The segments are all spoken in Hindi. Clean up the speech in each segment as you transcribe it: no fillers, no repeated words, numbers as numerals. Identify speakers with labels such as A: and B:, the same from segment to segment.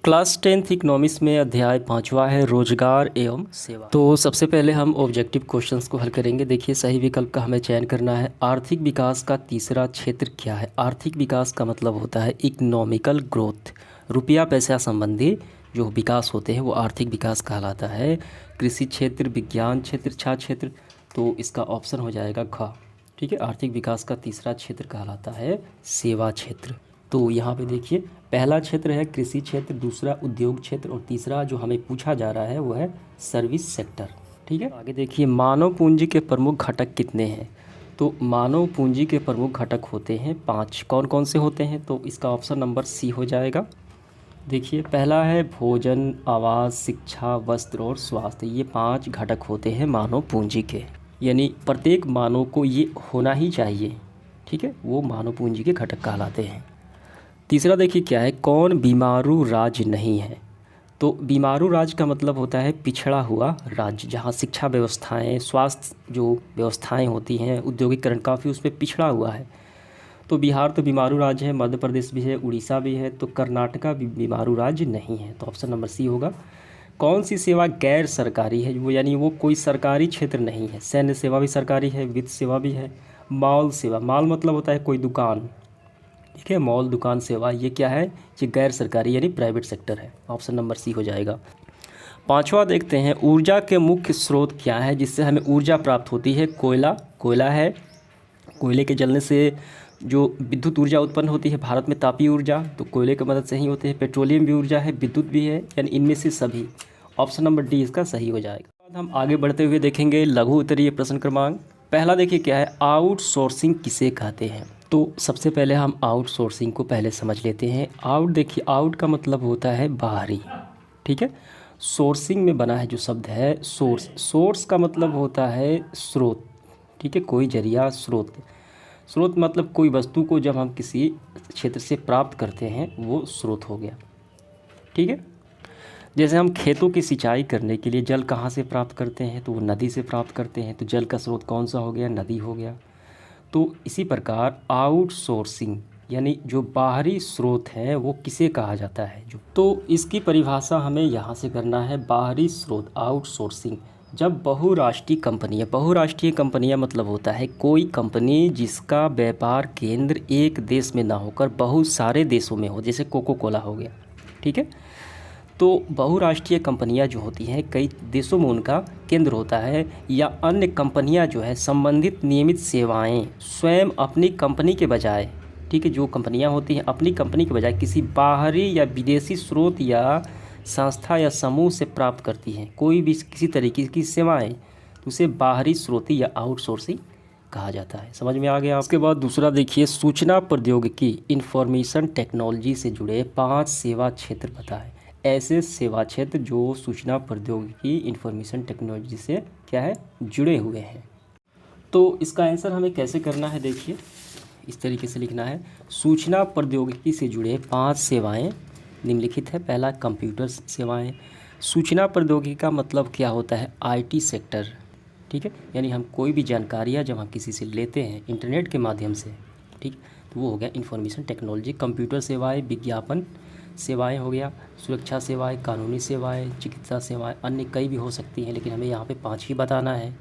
A: क्लास 10th इकोनॉमिक्स में अध्याय 5वां है रोजगार एवं सेवा। तो सबसे पहले हम ऑब्जेक्टिव क्वेश्चंस को हल करेंगे। देखिए, सही विकल्प का हमें चयन करना है। आर्थिक विकास का तीसरा क्षेत्र क्या है? आर्थिक विकास का मतलब होता है इकोनॉमिकल ग्रोथ, रुपया पैसा संबंधी जो विकास होते हैं वो आर्थिक विकास कहलाता है। कृषि क्षेत्र, विज्ञान क्षेत्र, छात्र क्षेत्र, तो इसका ऑप्शन हो जाएगा ख। ठीक है, आर्थिक विकास का तीसरा क्षेत्र कहलाता है सेवा क्षेत्र। तो यहाँ पे देखिए, पहला क्षेत्र है कृषि क्षेत्र, दूसरा उद्योग क्षेत्र और तीसरा जो हमें पूछा जा रहा है वो है सर्विस सेक्टर। ठीक है, आगे देखिए, मानव पूंजी के प्रमुख घटक कितने हैं? तो मानव पूंजी के प्रमुख घटक होते हैं 5। कौन कौन से होते हैं? तो इसका ऑप्शन नंबर सी हो जाएगा। देखिए, पहला है भोजन, आवास, शिक्षा, वस्त्र और स्वास्थ्य। ये 5 घटक होते हैं मानव पूंजी के, यानी प्रत्येक मानव को ये होना ही चाहिए। ठीक है, वो मानव पूंजी के घटक कहलाते हैं। तीसरा देखिए क्या है, कौन बीमारू राज्य नहीं है? तो बीमारू राज्य का मतलब होता है पिछड़ा हुआ राज्य, जहाँ शिक्षा व्यवस्थाएं, स्वास्थ्य जो व्यवस्थाएं होती हैं, औद्योगिकरण काफ़ी उसमें पिछड़ा हुआ है। तो बिहार तो बीमारू राज्य है, मध्य प्रदेश भी है, उड़ीसा भी है, तो कर्नाटका भी बीमारू राज्य नहीं है। तो ऑप्शन नंबर सी होगा। कौन सी सेवा गैर सरकारी है? वो यानी वो कोई सरकारी क्षेत्र नहीं है। सैन्य सेवा भी सरकारी है, वित्त सेवा भी है, मॉल सेवा, मॉल मतलब होता है कोई दुकान। ठीक है, मॉल, दुकान, सेवा, ये क्या है? ये गैर सरकारी यानी प्राइवेट सेक्टर है। ऑप्शन नंबर सी हो जाएगा। पांचवा देखते हैं, ऊर्जा के मुख्य स्रोत क्या है जिससे हमें ऊर्जा प्राप्त होती है? कोयला है। कोयले के जलने से जो विद्युत ऊर्जा उत्पन्न होती है भारत में, तापीय ऊर्जा, तो कोयले की मदद से ही होते हैं। पेट्रोलियम भी ऊर्जा है, विद्युत भी है, यानी इनमें से सभी। ऑप्शन नंबर डी इसका सही हो जाएगा। बाद हम आगे बढ़ते हुए देखेंगे लघु उत्तरीय प्रश्न क्रमांक पहला। देखिए क्या है, आउटसोर्सिंग किसे कहते हैं? तो सबसे पहले हम आउटसोर्सिंग को पहले समझ लेते हैं। देखिए, आउट का मतलब होता है बाहरी। ठीक है, सोर्सिंग में बना है जो शब्द है सोर्स। सोर्स का मतलब होता है स्रोत। ठीक है, कोई जरिया, स्रोत। स्रोत मतलब कोई वस्तु को जब हम किसी क्षेत्र से प्राप्त करते हैं वो स्रोत हो गया। ठीक है, जैसे हम खेतों की सिंचाई करने के लिए जल कहाँ से प्राप्त करते हैं? तो वो नदी से प्राप्त करते हैं। तो जल का स्रोत कौन सा हो गया? नदी हो गया। तो इसी प्रकार आउटसोर्सिंग यानी जो बाहरी स्रोत है वो किसे कहा जाता है? तो इसकी परिभाषा हमें यहाँ से करना है। बाहरी स्रोत, आउटसोर्सिंग, जब बहुराष्ट्रीय कंपनियाँ मतलब होता है कोई कंपनी जिसका व्यापार केंद्र एक देश में ना होकर बहुत सारे देशों में हो, जैसे कोको कोला हो गया। ठीक है, तो बहुराष्ट्रीय कंपनियां जो होती हैं कई देशों में उनका केंद्र होता है, या अन्य कंपनियां जो है संबंधित नियमित सेवाएं स्वयं अपनी कंपनी के बजाय, ठीक है, जो कंपनियां होती हैं अपनी कंपनी के बजाय किसी बाहरी या विदेशी स्रोत या संस्था या समूह से प्राप्त करती हैं कोई भी किसी तरीके की सेवाएं, तो उसे बाहरी स्रोत या आउटसोर्सिंग कहा जाता है। समझ में आ गया? उसके बाद दूसरा देखिए, सूचना प्रौद्योगिकी, इंफॉर्मेशन टेक्नोलॉजी से जुड़े 5 सेवा क्षेत्र बताएं। ऐसे सेवा क्षेत्र जो सूचना प्रौद्योगिकी, इंफॉर्मेशन टेक्नोलॉजी से क्या है, जुड़े हुए हैं। तो इसका आंसर हमें कैसे करना है? देखिए, इस तरीके से लिखना है, सूचना प्रौद्योगिकी से जुड़े 5 सेवाएं निम्नलिखित है। पहला, कंप्यूटर सेवाएं। सूचना प्रौद्योगिकी का मतलब क्या होता है? IT sector. ठीक है, यानी हम कोई भी जानकारियाँ जब हम किसी से लेते हैं इंटरनेट के माध्यम से, ठीक, तो वो हो गया इंफॉर्मेशन टेक्नोलॉजी। कंप्यूटर सेवाएं, विज्ञापन सेवाएं हो गया, सुरक्षा सेवाएं, कानूनी सेवाएं, चिकित्सा सेवाएं, अन्य कई भी हो सकती हैं, लेकिन हमें यहाँ पे 5 ही बताना है।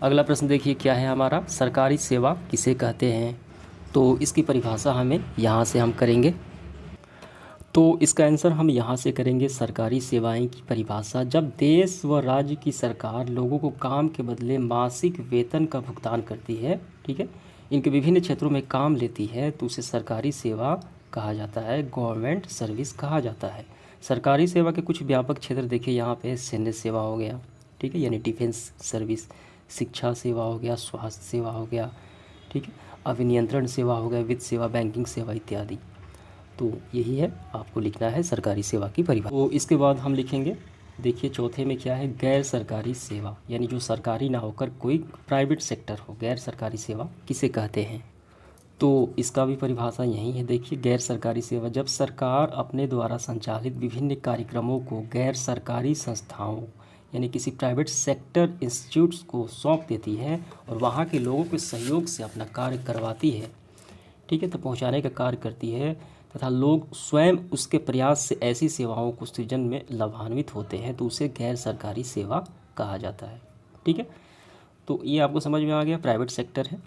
A: अगला प्रश्न देखिए क्या है हमारा, सरकारी सेवा किसे कहते हैं? तो इसकी परिभाषा हमें यहाँ से हम करेंगे। तो इसका आंसर हम यहाँ से करेंगे। सरकारी सेवाएं की परिभाषा, जब देश व राज्य की सरकार लोगों को काम के बदले मासिक वेतन का भुगतान करती है, ठीक है, इनके विभिन्न क्षेत्रों में काम लेती है, तो उसे सरकारी सेवा कहा जाता है, गवर्नमेंट सर्विस कहा जाता है। सरकारी सेवा के कुछ व्यापक क्षेत्र देखिए यहाँ पे, सैन्य सेवा हो गया, ठीक है, यानी डिफेंस सर्विस, शिक्षा सेवा हो गया, स्वास्थ्य सेवा हो गया, ठीक है, अभिनियंत्रण सेवा हो गया, वित्त सेवा, बैंकिंग सेवा इत्यादि। तो यही है, आपको लिखना है सरकारी सेवा की परिभाषा। तो इसके बाद हम लिखेंगे, देखिए चौथे में क्या है, गैर सरकारी सेवा, यानी जो सरकारी ना होकर कोई प्राइवेट सेक्टर हो, गैर सरकारी सेवा किसे कहते हैं? तो इसका भी परिभाषा यही है। देखिए, गैर सरकारी सेवा, जब सरकार अपने द्वारा संचालित विभिन्न कार्यक्रमों को गैर सरकारी संस्थाओं यानी किसी प्राइवेट सेक्टर इंस्टीट्यूट्स को सौंप देती है और वहाँ के लोगों के सहयोग से अपना कार्य करवाती है, ठीक है, तो पहुँचाने का कार्य करती है, तथा लोग स्वयं उसके प्रयास से ऐसी सेवाओं को सृजन में लाभान्वित होते हैं तो उसे गैर सरकारी सेवा कहा जाता है। ठीक है, तो ये आपको समझ में आ गया, प्राइवेट सेक्टर है।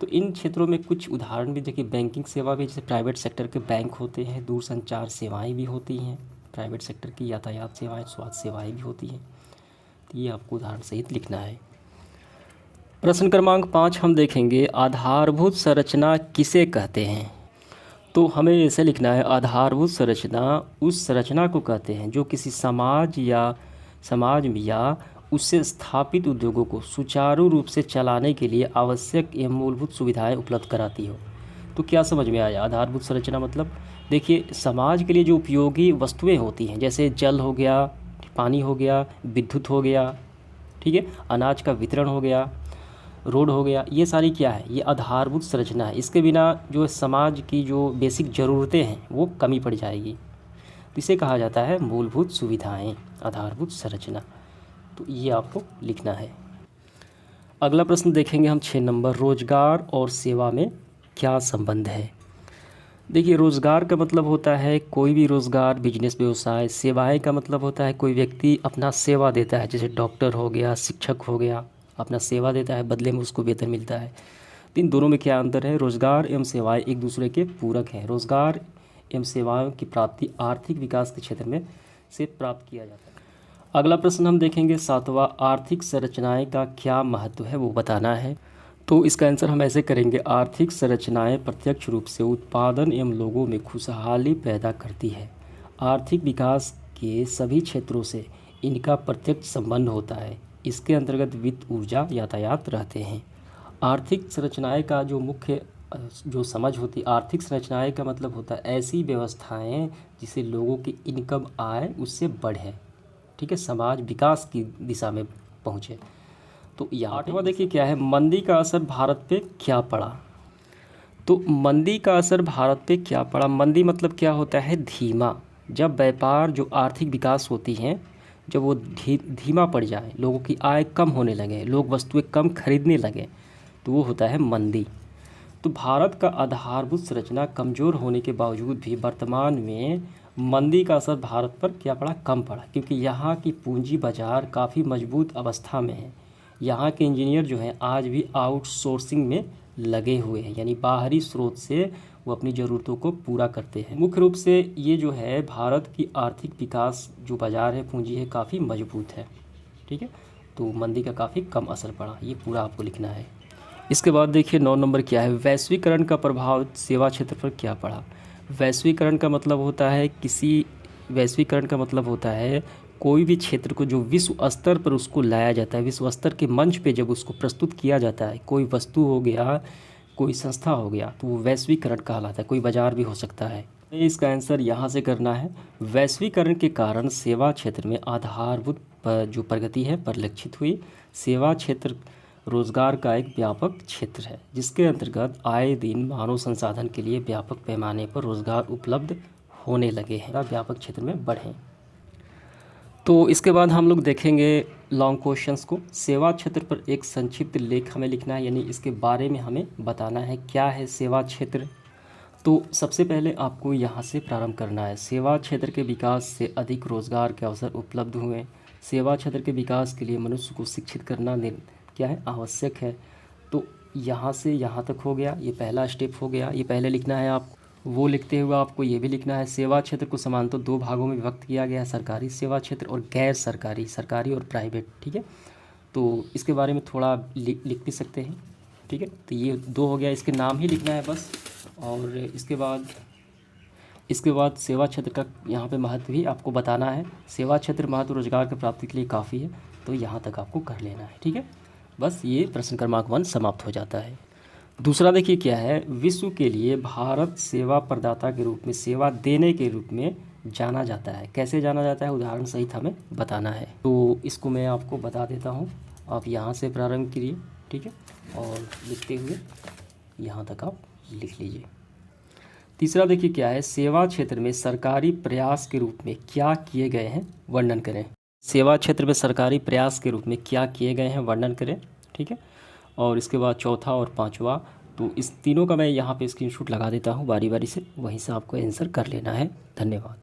A: तो इन क्षेत्रों में कुछ उदाहरण भी देखिए, बैंकिंग सेवा भी, जैसे प्राइवेट सेक्टर के बैंक होते हैं, दूरसंचार सेवाएं भी होती हैं प्राइवेट सेक्टर की, यातायात सेवाएं, स्वास्थ्य सेवाएं भी होती हैं। तो ये आपको उदाहरण सहित लिखना है। प्रश्न क्रमांक 5 हम देखेंगे, आधारभूत संरचना किसे कहते हैं। तो हमें ऐसे लिखना है, आधारभूत संरचना उस संरचना को कहते हैं जो किसी समाज या उससे स्थापित उद्योगों को सुचारू रूप से चलाने के लिए आवश्यक एवं मूलभूत सुविधाएं उपलब्ध कराती हो। तो क्या समझ में आया? आधारभूत संरचना मतलब देखिए, समाज के लिए जो उपयोगी वस्तुएं होती हैं, जैसे जल हो गया, पानी हो गया, विद्युत हो गया, ठीक है, अनाज का वितरण हो गया, रोड हो गया, ये सारी क्या है? ये आधारभूत संरचना है। इसके बिना जो समाज की जो बेसिक ज़रूरतें हैं वो कमी पड़ जाएगी। तो इसे कहा जाता है मूलभूत सुविधाएं, आधारभूत संरचना। तो ये आपको लिखना है। अगला प्रश्न देखेंगे हम 6 नंबर, रोजगार और सेवा में क्या संबंध है। देखिए, रोज़गार का मतलब होता है कोई भी रोज़गार, बिजनेस, व्यवसाय। सेवाएं का मतलब होता है कोई व्यक्ति अपना सेवा देता है, जैसे डॉक्टर हो गया, शिक्षक हो गया, अपना सेवा देता है, बदले में उसको वेतन मिलता है। तो इन दोनों में क्या अंतर है? रोज़गार एवं सेवाएं एक दूसरे के पूरक हैं। रोज़गार एवं सेवाओं की प्राप्ति आर्थिक विकास के क्षेत्र में से प्राप्त किया जाता है। अगला प्रश्न हम देखेंगे 7वां, आर्थिक संरचनाएं का क्या महत्व है वो बताना है। तो इसका आंसर हम ऐसे करेंगे, आर्थिक संरचनाएं प्रत्यक्ष रूप से उत्पादन एवं लोगों में खुशहाली पैदा करती है। आर्थिक विकास के सभी क्षेत्रों से इनका प्रत्यक्ष संबंध होता है। इसके अंतर्गत वित्त, ऊर्जा, यातायात रहते हैं। आर्थिक संरचनाएं का जो मुख्य जो समझ होती है, आर्थिक संरचनाएं का मतलब होता है ऐसी व्यवस्थाएं जिससे लोगों की इनकम, आय उससे बढ़े, ठीक है, समाज विकास की दिशा में पहुँचे। तो ये 8वां देखिए क्या है, मंदी का असर भारत पे क्या पड़ा। तो मंदी का असर भारत पे क्या पड़ा? मंदी मतलब क्या होता है? धीमा। जब व्यापार, जो आर्थिक विकास होती हैं, जब वो धीमा पड़ जाए, लोगों की आय कम होने लगे, लोग वस्तुएं कम खरीदने लगे, तो वो होता है मंदी। तो भारत का आधारभूत संरचना कमज़ोर होने के बावजूद भी वर्तमान में मंदी का असर भारत पर क्या पड़ा? कम पड़ा, क्योंकि यहाँ की पूंजी बाजार काफ़ी मजबूत अवस्था में है। यहाँ के इंजीनियर जो हैं आज भी आउटसोर्सिंग में लगे हुए हैं, यानी बाहरी स्रोत से वो अपनी ज़रूरतों को पूरा करते हैं। मुख्य रूप से ये जो है भारत की आर्थिक विकास जो बाज़ार है, पूंजी है, काफ़ी मजबूत है, ठीक है। तो मंदी का काफ़ी कम असर पड़ा, ये पूरा आपको लिखना है। इसके बाद देखिए 9 नंबर क्या है, वैश्वीकरण का प्रभाव सेवा क्षेत्र पर क्या पड़ा। वैश्वीकरण का मतलब होता है वैश्वीकरण का मतलब होता है कोई भी क्षेत्र को जो विश्व स्तर पर उसको लाया जाता है, विश्व स्तर के मंच पे जब उसको प्रस्तुत किया जाता है, कोई वस्तु हो गया, कोई संस्था हो गया, तो वो वैश्वीकरण कहलाता है। कोई बाजार भी हो सकता है। इसका आंसर यहाँ से करना है। वैश्वीकरण के कारण सेवा क्षेत्र में आधारभूत जो प्रगति है परिलक्षित हुई। सेवा क्षेत्र रोजगार का एक व्यापक क्षेत्र है जिसके अंतर्गत आए दिन मानव संसाधन के लिए व्यापक पैमाने पर रोजगार उपलब्ध होने लगे हैं, व्यापक क्षेत्र में बढ़े। तो इसके बाद हम लोग देखेंगे लॉन्ग क्वेश्चंस को। सेवा क्षेत्र पर एक संक्षिप्त लेख हमें लिखना है, यानी इसके बारे में हमें बताना है क्या है सेवा क्षेत्र। तो सबसे पहले आपको यहाँ से प्रारंभ करना है। सेवा क्षेत्र के विकास से अधिक रोजगार के अवसर उपलब्ध हुए। सेवा क्षेत्र के विकास के लिए मनुष्य को शिक्षित करना क्या है? आवश्यक है। तो यहाँ से यहाँ तक हो गया, ये पहला स्टेप हो गया, ये पहले लिखना है आपको। वो लिखते हुए आपको ये भी लिखना है, सेवा क्षेत्र को समानतः 2 भागों में विभक्त किया गया है, सरकारी सेवा क्षेत्र और गैर सरकारी, सरकारी और प्राइवेट, ठीक है। तो इसके बारे में थोड़ा लिख भी सकते हैं, ठीक है। तो ये 2 हो गया, इसके नाम ही लिखना है बस। और इसके बाद सेवा क्षेत्र का यहाँ पे महत्व भी आपको बताना है। सेवा क्षेत्र महत्व रोजगार की प्राप्ति के लिए काफ़ी है, तो यहाँ तक आपको कर लेना है, ठीक है। बस ये प्रश्न क्रमांक 1 समाप्त हो जाता है। दूसरा देखिए क्या है, विश्व के लिए भारत सेवा प्रदाता के रूप में, सेवा देने के रूप में जाना जाता है। कैसे जाना जाता है? उदाहरण सहित हमें बताना है। तो इसको मैं आपको बता देता हूँ, आप यहाँ से प्रारंभ करिए, ठीक है, और लिखते हुए यहाँ तक आप लिख लीजिए। तीसरा देखिए क्या है, सेवा क्षेत्र में सरकारी प्रयास के रूप में क्या किए गए हैं वर्णन करें। सेवा क्षेत्र में सरकारी प्रयास के रूप में क्या किए गए हैं वर्णन करें, ठीक है। और इसके बाद चौथा और 5वां, तो इस तीनों का मैं यहाँ पे स्क्रीनशॉट लगा देता हूँ बारी बारी से, वहीं से आपको आंसर कर लेना है। धन्यवाद।